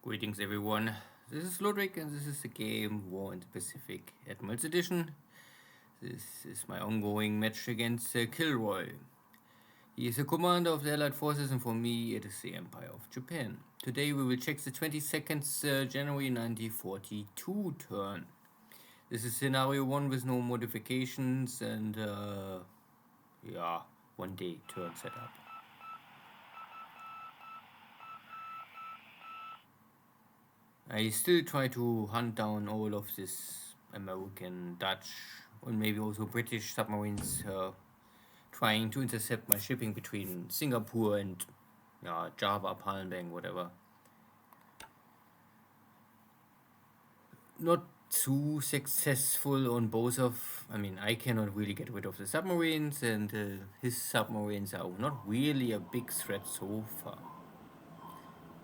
Greetings everyone, this is Lodrik and this is the game War in the Pacific Admirals Edition. This is my ongoing match against KilRoy. He is a commander of the Allied forces and for me it is the Empire of Japan. Today we will check the 22nd January 1942 turn. This is scenario 1 with no modifications and one day turn setup. I still try to hunt down all of this American, Dutch, and maybe also British submarines trying to intercept my shipping between Singapore and Java, Palembang, whatever. Not too successful on both of, I cannot really get rid of the submarines and his submarines are not really a big threat so far.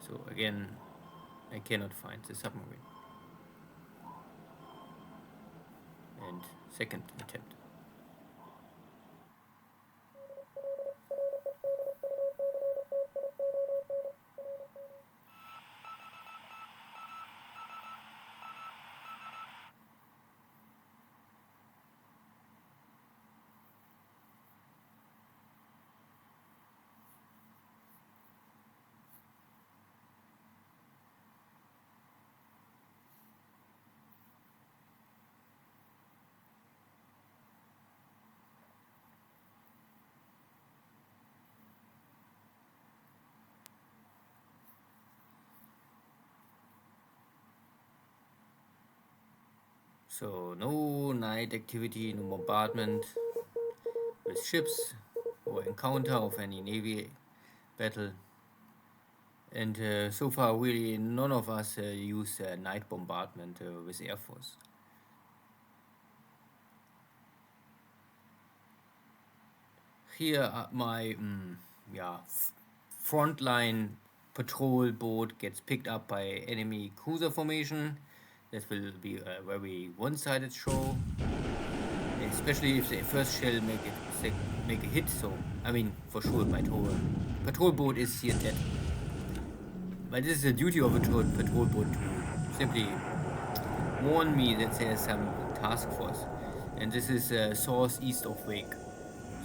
So again, I cannot find the submarine. And second attempt. So no night activity, no bombardment with ships or encounter of any navy battle. And so far really none of us use night bombardment with Air Force. Here my frontline patrol boat gets picked up by enemy cruiser formation. That will be a very one-sided show, especially if the first shell make a hit. So for sure my patrol boat is here dead. But this is the duty of a patrol boat to simply warn me that there's some task force, and this is source east of Wake.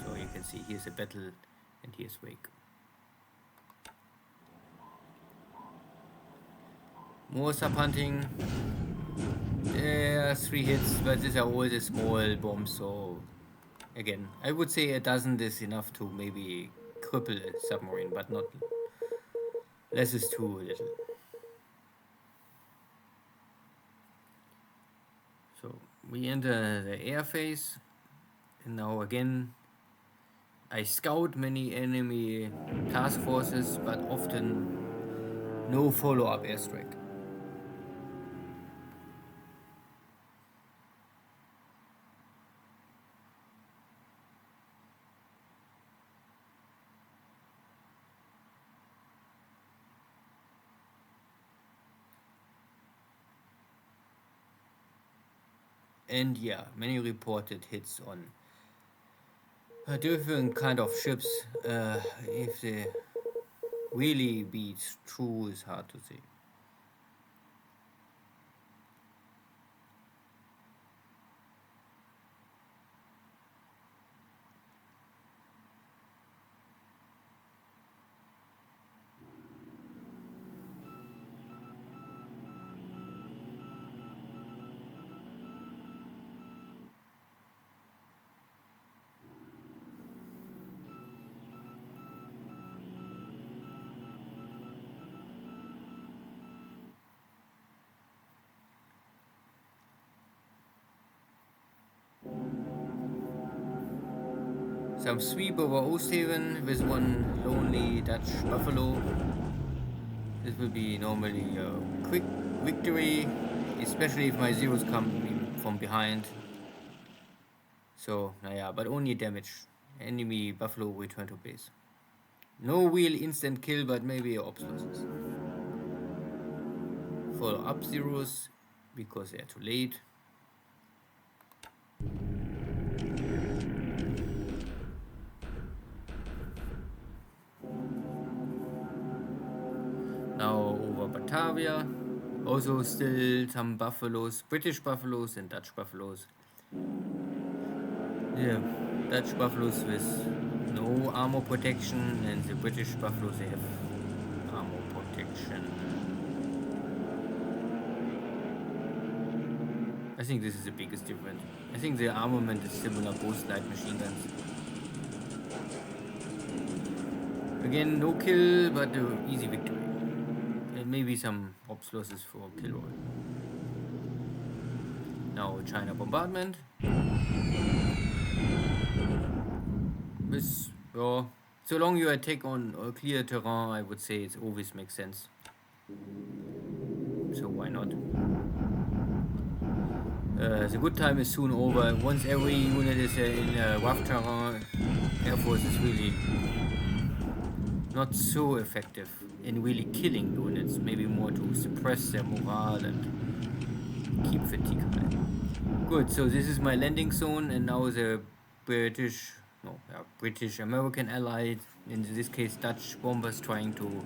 So you can see here's a battle and here's Wake. More sub hunting. There are 3 hits, but these are all the small bombs, so again, I would say a dozen is enough to maybe cripple a submarine, but not less is too little. So we enter the air phase, and now again I scout many enemy task forces, but often no follow-up airstrike. And many reported hits on different kind of ships. If they really be true is hard to say. Some sweep over Osthaven with one lonely Dutch Buffalo. This will be normally a quick victory, especially if my zeros come from behind. So, but only damage. Enemy Buffalo return to base. No real instant kill, but maybe ops losses. Follow up zeros because they are too late. Now over Batavia, also still some buffaloes, British buffaloes and Dutch buffaloes. Yeah, Dutch buffaloes with no armor protection, and the British buffaloes, they have armor protection. I think this is the biggest difference. I think the armament is similar, both light machine guns. Again, no kill, but easy victory. And maybe some ops losses for KilRoy. Now China bombardment. With, so long you attack on clear terrain, I would say it always makes sense. So why not? The good time is soon over. Once every unit is in rough terrain, Air Force is really not so effective in really killing units. Maybe more to suppress their morale and keep fatigue high. Good, so this is my landing zone, and now the British American allied, in this case Dutch bombers, trying to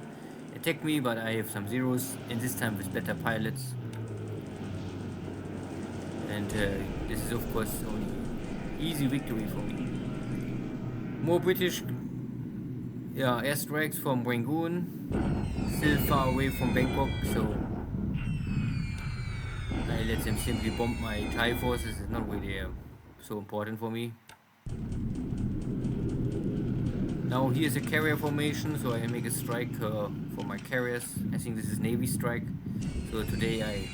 attack me, but I have some zeros, and this time with better pilots. And this is of course only easy victory for me. More British airstrikes from Rangoon, still far away from Bangkok, so I let them simply bomb my Thai forces. It's not really so important for me. Now here's a carrier formation, so I make a strike for my carriers. I think this is Navy strike. So today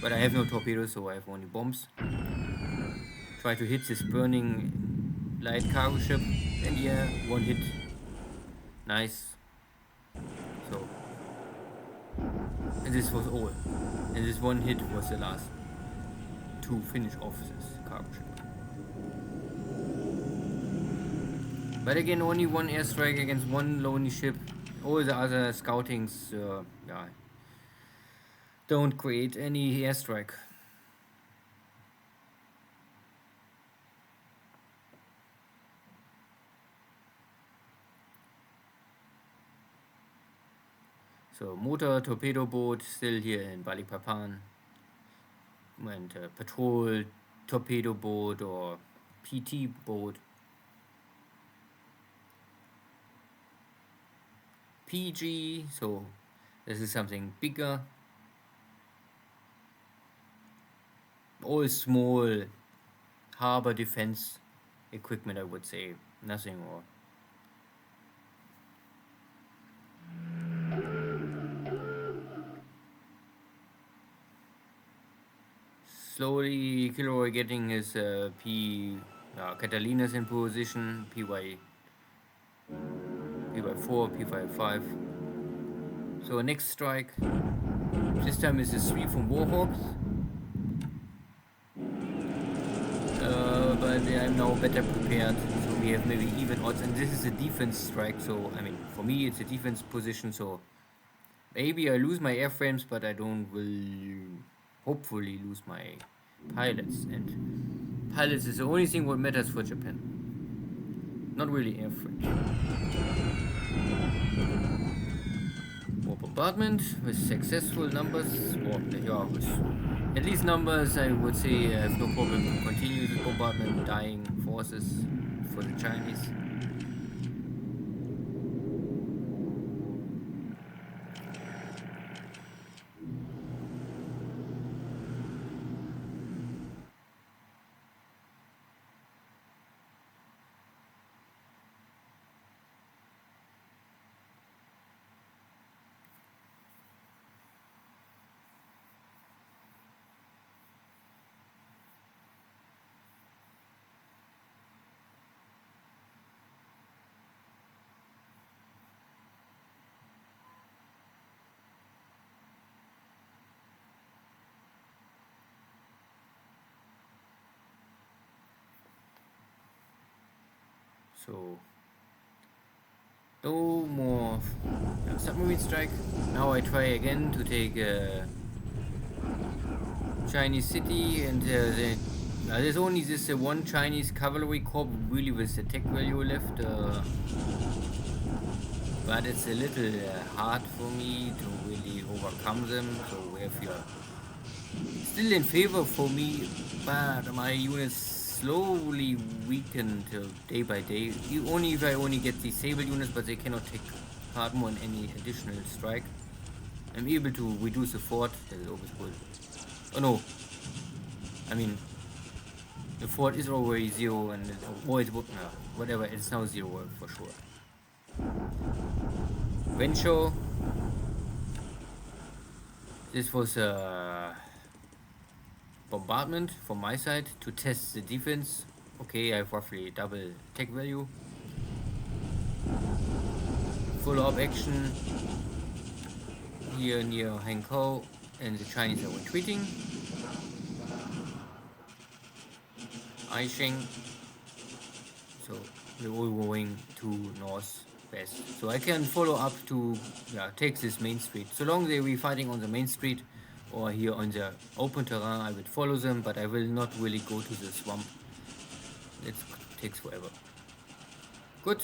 but I have no torpedoes, so I have only bombs. Try to hit this burning light cargo ship, and yeah, one hit. Nice. So, and this was all. And this one hit was the last to finish off this cargo ship. But again, only one airstrike against one lonely ship. All the other scoutings, don't create any airstrike. So motor torpedo boat still here in Balikpapan, and patrol torpedo boat or PT boat. PG, so this is something bigger. All small harbor defense equipment, I would say. Nothing more. Slowly KilRoy getting his Catalinas in position, PY4, PY5. So next strike, this time is a 3 from Warhawks. But I'm now better prepared, so we have maybe even odds, and this is a defense strike, so I mean for me it's a defense position, so maybe I lose my airframes, but I will hopefully lose my pilots, and pilots is the only thing what matters for Japan, not really airframes. More bombardment with successful numbers, or with at least numbers. I would say I have no problem to continue the bombardment, dying forces for the Chinese. So no more submarine strike. Now I try again to take a Chinese city, and there's only this one Chinese cavalry corps really with attack value left. but it's a little hard for me to really overcome them. So if you're still in favor for me, but my units slowly weaken till day by day. Only if I only get these sable units, but they cannot take part more in any additional strike. I'm able to reduce the fort. That is always good. Oh no, I mean the fort is already zero, and it always would no, whatever. It's now zero for sure. Venture. This was a bombardment from my side to test the defense. Okay, I have roughly double tech value. Follow-up action here near Hankou, and the Chinese are retreating. Aisheng. So we're all going to northwest. So I can follow up to take this main street. So long they be fighting on the main street or here on the open terrain, I will follow them, but I will not really go to the swamp. It takes forever. Good.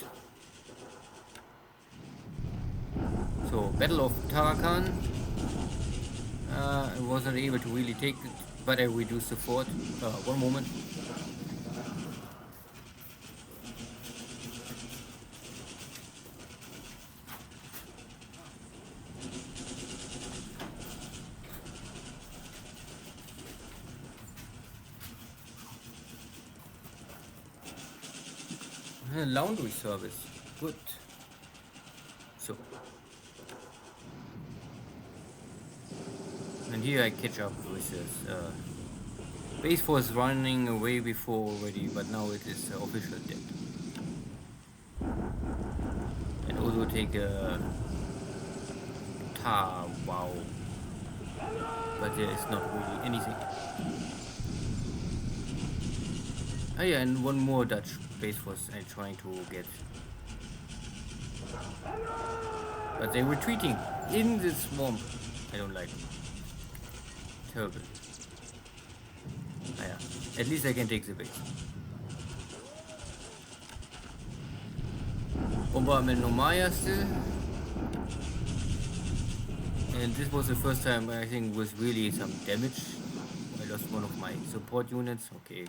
So Battle of Tarakan. I wasn't able to really take it, but I reduced the fort. One moment. Laundry service. Good. So. And here I catch up with this. Base was running away before already, but now it is official dead. And also take a wow. But there is not really anything. Oh yeah, and one more Dutch base was trying to get. But they're retreating in the swamp. I don't like it. Terrible. Ah, yeah. At least I can take the base. Bombardment on Maya still. And this was the first time I think was really some damage. I lost one of my support units. Okay.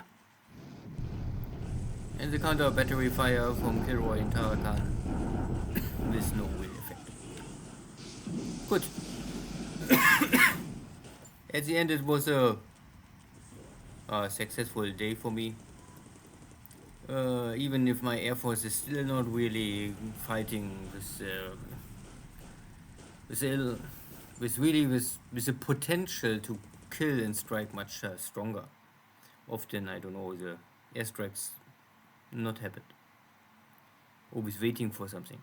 And the counter battery fire from KilRoy and Tarakan with no real effect. Good. At the end it was a successful day for me. Even if my air force is still not really fighting with the potential to kill and strike much stronger. Often I don't know, the airstrikes not happened. Always waiting for something,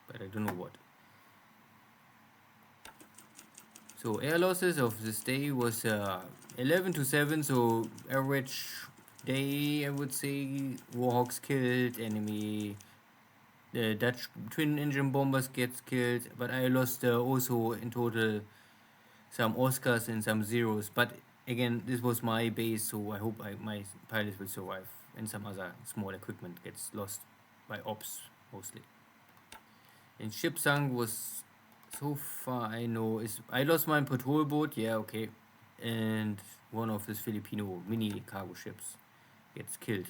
but I don't know what. So air losses of this day was 11 to 7, so average day I would say. Warhawks killed, enemy the Dutch twin engine bombers gets killed, but I lost also in total some Oscars and some zeros. But again, this was my base, so I hope my pilots will survive, and some other small equipment gets lost by ops mostly. And ship sunk was, so far I know, is I lost my patrol boat, yeah, okay, and one of these Filipino mini cargo ships gets killed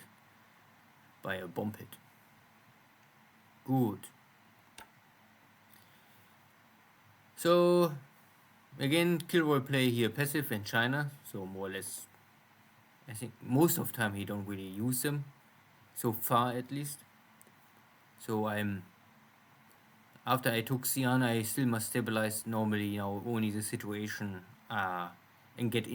by a bomb hit. Good. So again, KilRoy play here passive in China, so more or less I think most of the time he don't really use them, so far at least. So after I took Xi'an, I still must stabilize normally now only the situation and get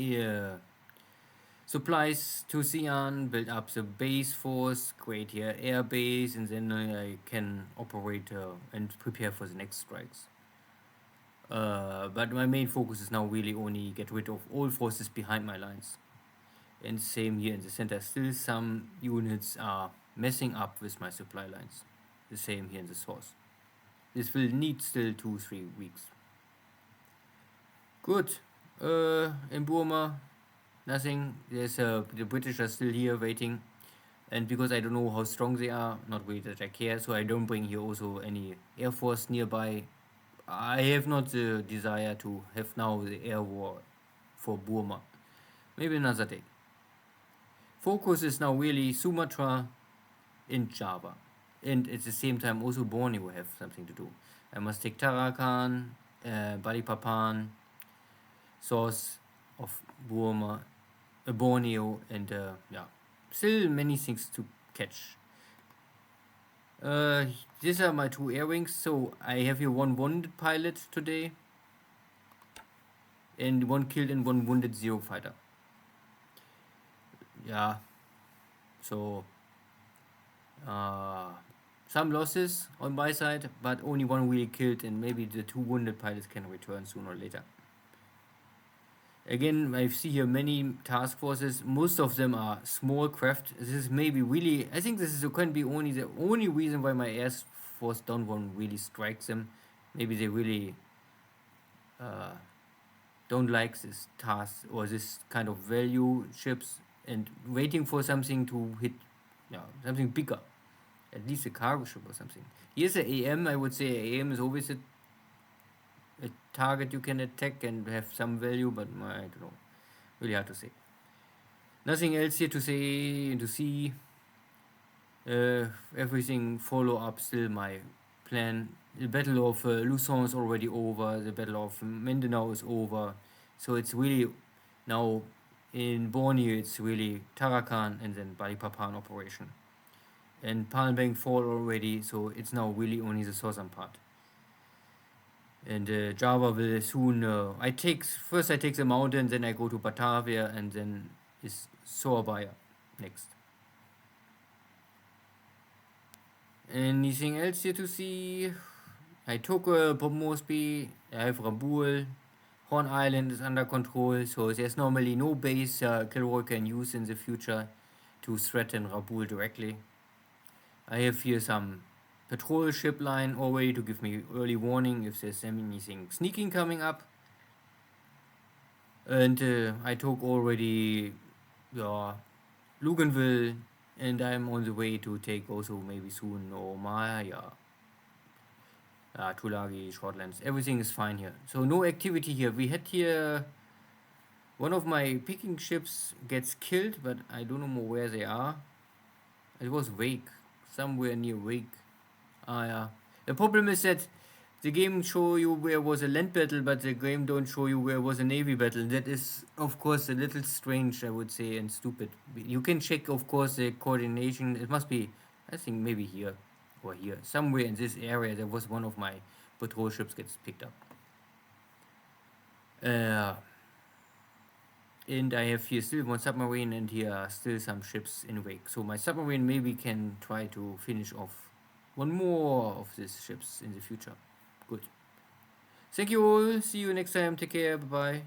supplies to Xi'an, build up the base force, create here air base, and then I can operate and prepare for the next strikes. But my main focus is now really only get rid of all forces behind my lines. And same here in the center, still some units are messing up with my supply lines. The same here in the source. This will need still 2-3 weeks. Good. In Burma, nothing. There's the British are still here waiting. And because I don't know how strong they are, not really that I care, so I don't bring here also any air force nearby. I have not the desire to have now the air war for Burma. Maybe another day. Focus is now really Sumatra and Java. And at the same time also Borneo have something to do. I must take Tarakan, Balikpapan, source of Burma, Borneo, and yeah, still many things to catch. Uh, these are my two air wings. So I have here one wounded pilot today, and one killed and one wounded zero fighter. Yeah, so uh, some losses on my side, but only one really killed, and maybe the two wounded pilots can return sooner or later. Again, I see here many task forces. Most of them are small craft. This is maybe really. I think this is can be only the only reason why my air force don't want really strike them. Maybe they really uh, don't like this task or this kind of value ships and waiting for something to hit, yeah, something bigger, at least a cargo ship or something. Here's a AM. I would say AM is always a target you can attack and have some value, but I don't know. Really hard to say. Nothing else here to say to see. Everything follow up still my plan. The Battle of Luzon is already over. The Battle of Mindanao is over. So it's really now in Borneo. It's really Tarakan and then Balikpapan operation. And Palembang fall already. So it's now really only the southern part. And Java will soon. I take the mountain, then I go to Batavia, and then is Surabaya next. Anything else here to see? I took Port Moresby. I have Rabaul. Horn Island is under control, so there's normally no base KilRoy can use in the future to threaten Rabaul directly. I have here some patrol ship line already to give me early warning if there's anything sneaking coming up. And I took already Luganville, and I'm on the way to take also maybe soon Maya, Tulagi, Shortlands. Everything is fine here. So no activity here. We had here one of my picking ships gets killed, but I don't know more where they are. It was Wake, somewhere near Wake. Yeah. The problem is that the game show you where was a land battle, but the game don't show you where was a navy battle. That is, of course, a little strange, I would say, and stupid. You can check, of course, the coordination. It must be, I think, maybe here or here, somewhere in this area. There was one of my patrol ships gets picked up. And I have here still one submarine, and here are still some ships in wake. So my submarine maybe can try to finish off one more of these ships in the future. Good. Thank you all. See you next time. Take care. Bye bye.